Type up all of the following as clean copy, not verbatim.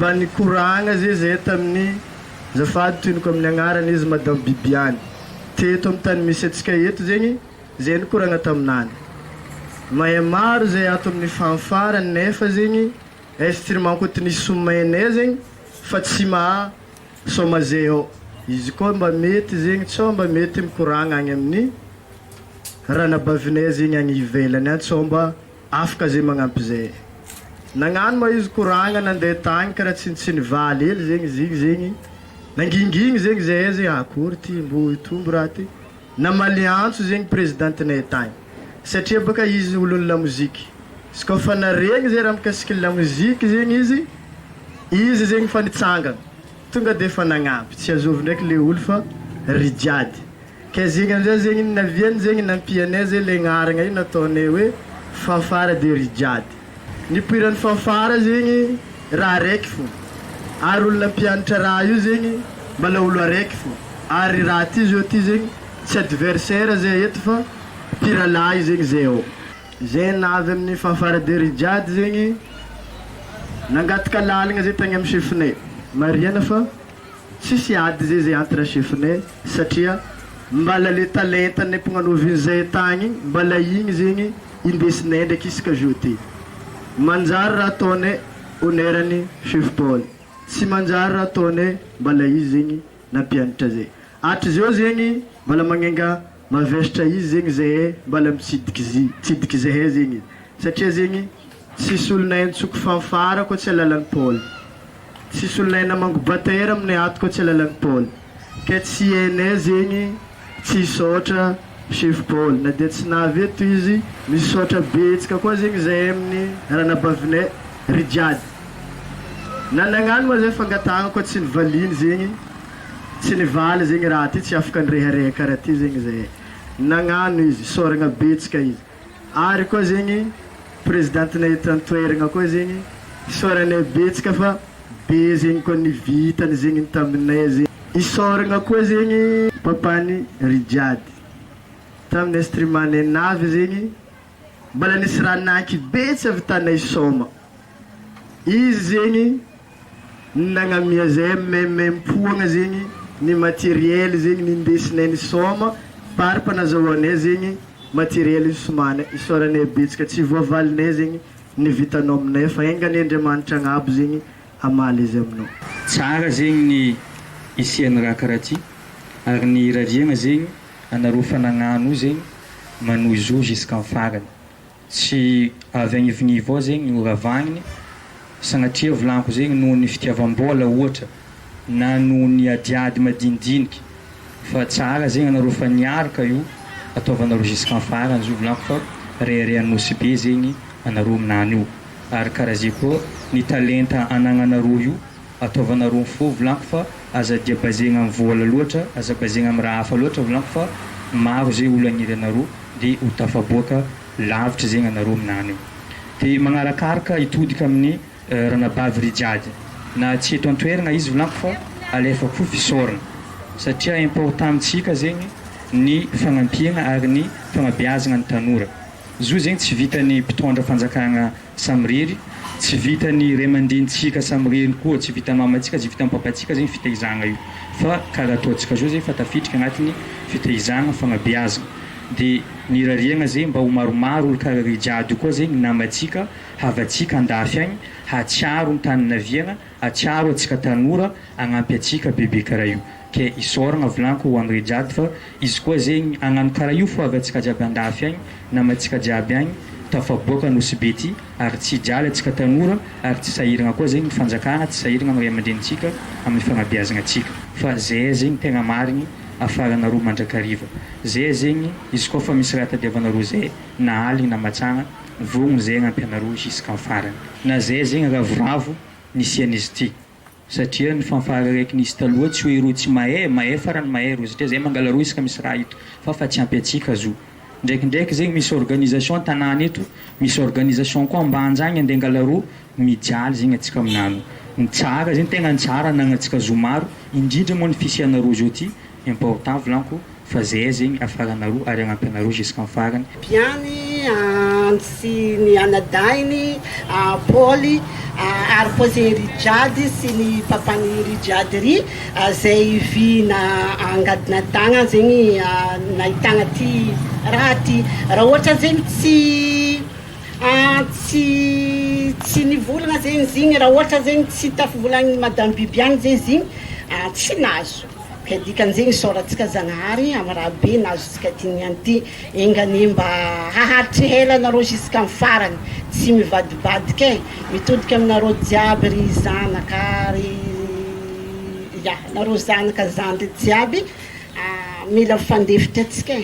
mba nikoragna zay tamin'ny zafady toinoko amin'ny agnarany izy madame Bibiany teto amin'ny tany misy atsika eto zegny zay nikoragna taminany mahay maro zay ato amin'ny fanfare nefa zegny instrument ankoatran'ny somainay zegny fa tsy maha soma zay ao izy koa mba mety zegny tsao mba mety mikoragna agny amin'ny ranabavinay zegny agny ivelany any tsao mba afaka zay magnampy zay nagnano ma izy koragna nandeha tagny karaha tsy nivaly hely zegny zigny zegny nangingigny zegny zay akory ty mbo itombo raha ty namaliantso zegny présidentenay tagny satria baka izy olon'ny lamoziky izy koa fa naregny zay raha mikasiky lamoziky zegny izy zegny fa nitsangana tonga de fa nagnampy tsy azovy ndraiky le olo fa rijiady ka zegny amizay zegny naviany zegny nampianay zay le gnaragna io nataonay hoe fanfare de rijiady nipoiran'ny fanfare zegny raha raiky fo ary olona mpianatra raha io zegny mbala olo araiky fo ary raha ty zao ty zegny tsy adversaire zay eto fa piralahy zegny zay ao zay navy amin'ny fanfare de rijiady zegny nangataka lalagna zay tagny amin'ny chefinay mariana fa tsisy ady zay entre chefinay satria mbala le talentanay mpagnanoviny zay tagny mbala igny zegny indesinay ndraiky isaka joty manjary raha ataonay honerany chef Paul tsy manjary raha ataonay mbala izy zegny nampianatra zay atry zao zegny mbala magnenga mavesitra izy zegny zay mbala mitsidiky zay zegny satria zegny tsisy olonay nitsoko fanfare koa tsy alalan'ny Paul tsisy olonay namango batera aminay ato koa tsy alalan'ny Paul ka tsy hainay zegny tsy hisaotra chef Paul na dia tsy navy eto izy misaotra betsika koa zegny zay amin'ny ranabavinay rijiady na nagnano ma zay fangatagna koa tsy nivaliny zegny tsy nivaly zegny raha ty tsy afaka nirehareha karaha ty zegny zay nagnano izy soragna betsika izy ary koa zegny présidentenay tantoeragna koa zegny isoranay betsika fa be zegny koa nivitany zegny taminay zegny isoragna koa zegny papany rijiady tamin'ny instrumentanay navy zegny mbala nisy raha nanky betsy avy tanay soma izy zegny nagnamia zay memempoagna zegny ny matériel zegny nindesinay ny soma pary mpanazahoanay zegny matériel isomanay isoranay betsika tsy voavalinay zegny nivitanao aminay fa engany Andriamanitra agnabo zegny amaly izy aminao tsara zegny ny isiany raha karaha ty ary ny rariagna zegny anareo fanagnano zegny manoizo jusqu'en farany tsy avy agnivonivo ao zegny oravagniny sanatria volanko zegny noho ny fitiavam-bola ohatra na noho ny adiady madinidiniky fa tsara zegny anareo fa niaraka io ataovanareo jusqu'en farany zo volako fa reharehan'ny Nosy Be zegny anareo aminany io ary karaha zay koa ny talenta anagnanareo io ataovanareo fo volako fa aza dia bazegna amin'ny vola loatra aza bazegna amin'ny raha hafa loatra volako fa maro zay olo agniry anareo dia ho tafaboaka lavitra zegny anareo aminany io dia magnarakaraka hitodika amin'ny ranabavy rijady na tsy eto an-toerana izy volako fa alefa koa fisaorana satria important amintsika zegny ny fagnampiana ary ny fagnabeazana ny tanora zo zegny tsy vitany mpitondra fanjakana samiriry tsy vitany ray aman-drenitsika samiriry koa tsy vitany mamatsika tsy vitany papatsika zegny fitaizagna io fa karaha ataontsika zao zegny fa tafitrika agnatin'ny fitaizagna fagnabeazana dia ny rariagna zegny mba ho maromaro olo karaha rijady io koa zegny namatsika havatsika andafy agny hatsiaro ny tany naviagna hatsiaro atsika tanora agnampy atsika bebe karaha io ke isoragna volanko ho an'ny rijady fa izy koa zegny agnano karaha io fo avy atsika jiaby andafy agny namatsika jiaby agny tafaboaka Nosy Be ty ary tsy jaly atsika tanora ary tsy sahiragna koa zegny fanjakana tsy sahiragna amin'ny ray aman-drenitsika amin'ny fagnabeazagna atsika fa zay zegny tegna marigny afaranareo mandrakariva zay zegny izy koa fa misy raha tadiavanareo zay na aligny na matsagna vogny zay agnampianareo jusqu'en farany na zay zegny ravoravo nisian'izy ty satria ny fanfare raiky nisy taloha tsy hoe ro tsy mahay farany mahay ro satria zay mangala ro isaka misy raha ito fa tsy ampy atsika zo ndraikindraiky zegny misy organisation tanàna eto misy organisation koa ambanja agny andeha angala ro mijaly zegny atsika aminany ny tsara zegny tegna ny tsara anagnatsika zo maro indrindra moa ny fisianareo zao ty important volanko fa zay zegny afaranareo ary agnampianareo jusqu'en farany piany sy ny anadainy Paul ary koa zay rijady sy ny papany rijady ry zay vina angadina tagna zegny nahitagna ty raha ty raha ohatra zegny tsy nivolagna zegny zigny raha ohatra zegny tsy tafivolagny madame Bibiany zegny zigny tsy nazo ka dikan'zegny soratsika zagnahary amin'ny raha be nazontsika tignany ty engany mba haharitry hela anareo jusqu'en farany tsy mivadibadika mitodika aminareo jiaby ry zanaka ry nareo zanaka zandy jiaby mila mifandefitra atsika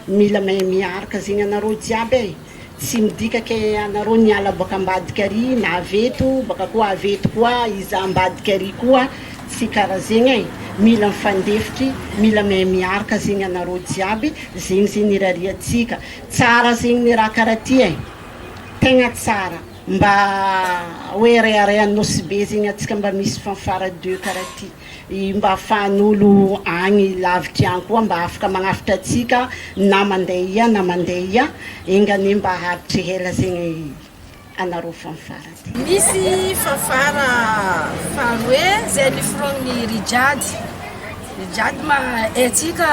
mila mahay miaraka zegny anareo jiaby tsy midikake anareo niala boaka ambadika ry na aveto baka koa aveto koa iza ambadika ry koa tsy karaha zegny mila mifandefitry mila mahay miaraka zegny anareo jiaby zegny zegny irariatsika tsara zegny ny raha karaha ty tegna tsara mba hoe reharehan'ny Nosy Be zegny atsika mba misy fanfare 2 karaha ty mba afahan'olo agny lavitra agny koa mba afaka magnafitra atsika na mandeha na mandeha engany mba haritry hela zegny anareo fanfare ty misy fanfare faroe zay niforogn'ny rijady ma atsika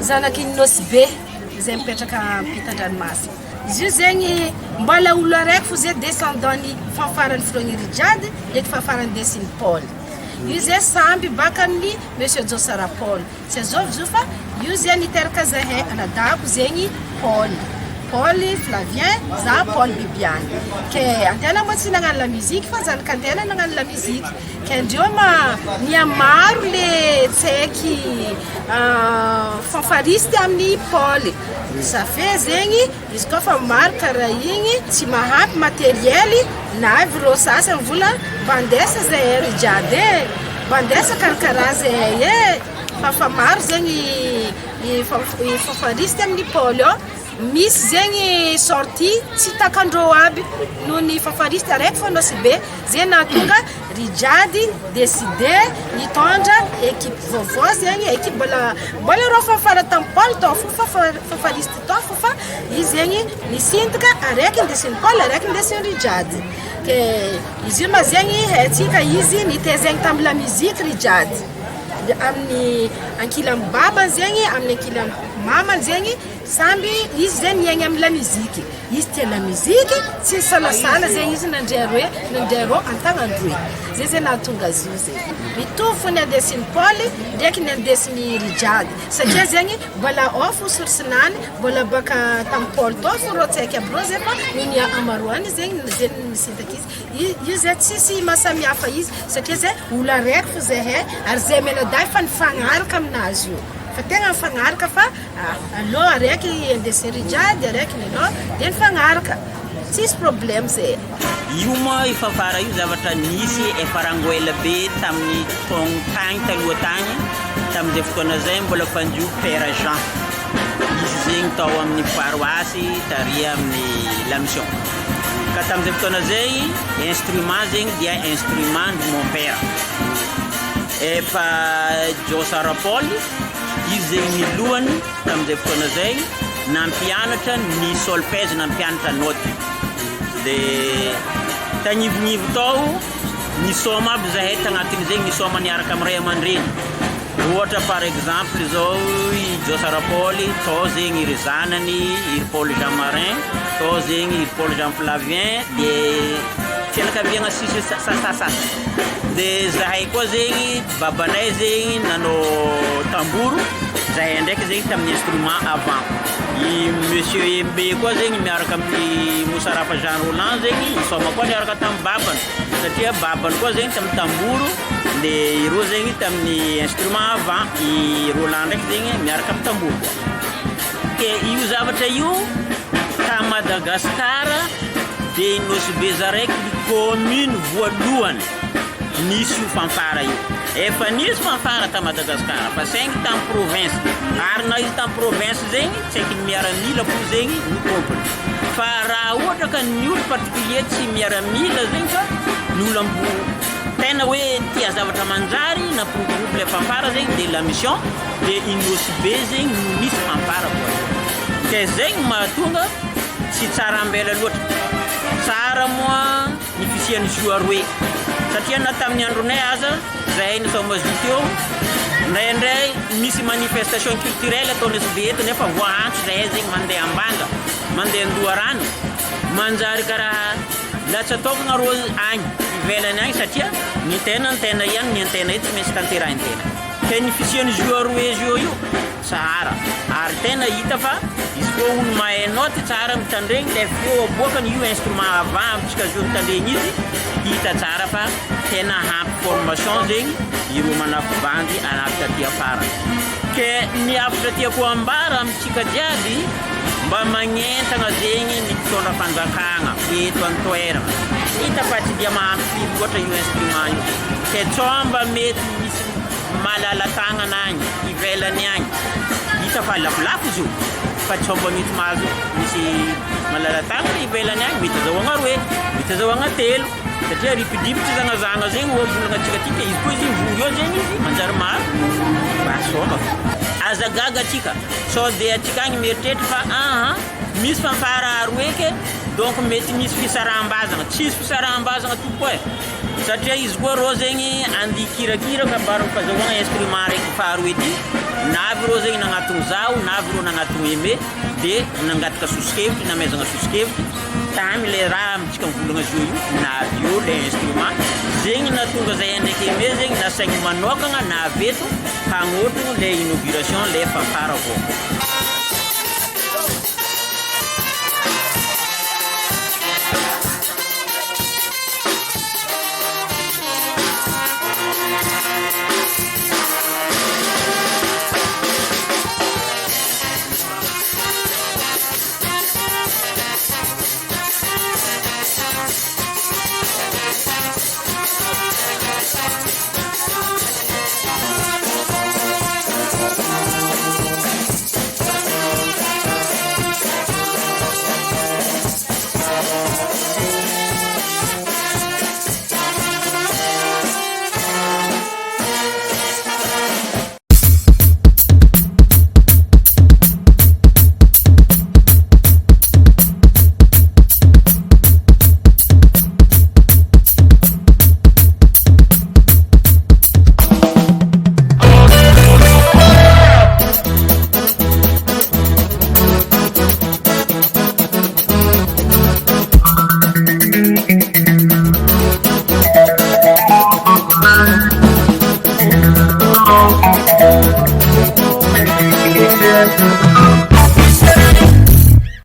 zanak'iny Nosy Be zay mipetraka ampitan-dranomasina izy io zegny mbola olo araiky fo zay descendant-ny fanfare niforogn'ny rijady eky fanfare ndesin'ny Paul io zay samby baka amin'ny Mission JAOSARA Paul tsy azovy zo fa io zay niteraka zahay anadako zegny Paul Flavien za Paul Bibiany ke antena moa tsy nagnano la musique fa zanaka antena nagnano la musique ke ndreo niamaro le tsaiky fanfariste amin'ny Paul ça fait zegny izy koa fa maro karaha igny tsy mahampy matériel na avy rô sasany vola bandesa zay rijady mba andesa karakaraha zay fa maro zegny fanfariste amin'ny Paul misy zegny sorti tsy takandreo aby noho ny fanfariste araiky fa Nosy Be zay nahatonga rijady décidé hitondra équipe vaovao zegny équipe mbola rô fanfare tamin'ny Paul tao fo fanfariste tao fo fa izy zegny nisintaka araiky ndesin'ny Paul araiky ndesin'ny rijady ke izy io ma zegny haitsika izy nitezegny tamin'ny la musique rijady amin'ny ankilany babany zegny amin'ny ankilany mamany zegny samby izy zegny miaigny amin'ny la musique izy tia la musique tsy salasala zegny izy nandreo antagnandroe zay nahatonga azy io zegny mitovy fo ny andesin'ny Paul ndraiky ny andesin'ny rijady satria zegny mbola ao fo sourcenany mbola baka tamin'ny Paul tao fo rô tsaiky aby rô zay fa noho ny amaroany zegny misintaka izy io zay tsisy mahasamihafa izy satria zay olo araiky fo zay ary zay menaday fa nifagnaraka aminazy io fa tegna mifagnaraka fa alô araiky indesiny rigiady araiky nilô dia mifagnaraka tsisy problème zay. Io moa i fanfara io zavatra nisy efa rangoela be tamin'ny taogno tagny taloha tagny tamin'izay fotoana zay mbola fandio Père Jean. Izy zegny tao amin'ny paroasy taria amin'ny la mission. Ka tamin'izay fotoana zay instrument zegny dia instrument de mon père. Efa JAOSARA Paul izy zegny milohany tamin'izay fotoana zay nampianatra ny solfège nampianatra noty. Dia tagnivognivo tao nisoma aby zahay tagnatin'ny zegny nisoma niaraka amin'ny ray aman-dreny. Ohatra par exemple zao i JAOSARA Paul tao zegny iry zanany iry Paul Jean Marin, tao zegny iry Paul Jean Flavien, dia fianakaviagna sisy sasasasa. Dia zahay koa zegny babanay zegny nanao tamboro, zahay ndraiky zegny tamin'ny instrument avant. I Monsieur Embe koa zegny miaraka amin'ny Mosarafa Jean Roland zegny nisoma koa niaraka tamin'ny babany satria babany koa zegny tamin'ny tamboro, dia ireo zegny tamin'ny instrument avant. I Roland ndraiky zegny miaraka amin'ny tamboro koa. Ke io zavatra io ta Madagascar dia Nosy Be zaraiky commune voalohany nisy io fanfara io. Efa nisy fanfara ta Madagascar fa saingy tamin'ny province. Arina izy tamin'ny province zegny tsaiky ny miaramila fo zegny mikompany. Fa raha ohatra ka ny olo particulier tsy miaramila zegny fa ny olo ambo tena hoe tia zavatra manjary na groupe le fanfara zegny dia la mission dia i Nosy Be zegny no nisy fanfara koa. Ke zegny mahatonga tsy tsara ambela loatra. Tsara moa ny fisian'ny jio aroe satria na tamin'ny andronay aza zahay nisoma jio teo indraindray misy manifestation culturelle atao Nosy Be eto nefa voaantso zahay zegny mandeha ambanga mandeha andoha rano manjary karaha latsa ataokagna rô agny ivelany agny satria ny tena ihany ny antena eto tsy maintsy tanterahin-tena. Ke ny fisian'ny jio aroe jio io tsara ary tena hita fa izy koa olo mahay noty tsara mitandregny le feo aboakany io instrument avant amintsika jio mitandregny izy hita tsara fa tena hampy formation zegny ireo manafo bandy anafika ty afara. Ke ny afatra tiako ambara amintsika jiaby mba magnentagna zegny ny mpitondra fanjakagna eto an-toerana. Hita fa tsy dia mahampy loatra io instrument io. Ke tsomba mety misy malala tagnana agny ivelany agny hita fa lafolafo izy io fa tsomba mety mahazo misy malala tagnana ivelany agny mety azahoagna roe mety azahoagna telo satria ripidipitra zagnazagna zegny oabolagna atsika ty. Ke izy koa izy vory eo zegny izy manjary maro basoma azagaga atsika sao dia atsika agny mieritreritra fa misy fanfara aroe ke donc mety misy fisaraham-bazana. Tsisy fisaraham-bazana tokoa e satria izy koa rô zegny andia kirakira ka mbarony fahazahoagna instrument raiky faharoe ty navy rô zegny nagnatony zao navy rô nagnatony eme dia nangataka sosikevitry namezagna sosikevitry tamy le raha amintsika mivolagna zio io navy io le instrument zegny natonga zay ndraiky eme zegny nasaigny manokagna naveto hagnotogno le inauguration le fanfara avao.